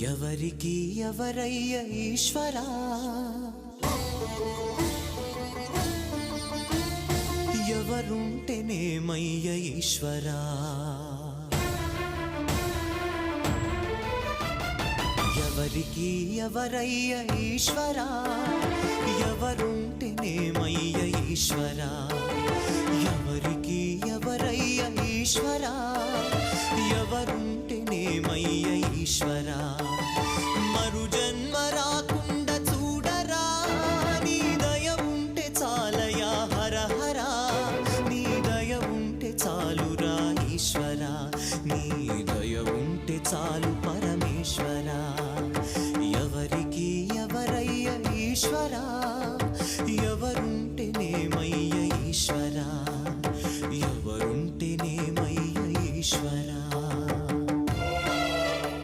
ఎవరికి ఎవరయ్య ఈశ్వరా, ఎవరుంటేనేమయ్య ఈశ్వరా, ఎవరికి ఎవరయ్య ఈశ్వరా, ఎవరుంటేనేమయ్య ఈశ్వరా, ఎవరికి ఎవరయ్య ఈశ్వరా, ఎవరుంటేనేమయ్య ఈశ్వరా. మరు జన్మ రాకుండా చూడరా, నీ దయ ఉంటే చాలయా హర హర, నీ దయ ఉంటే చాలురా ఈశ్వరా, నీ దయ ఉంటే చాలు పరమేశ్వరా. ఎవరికి ఎవరయ్య ఈశ్వరా.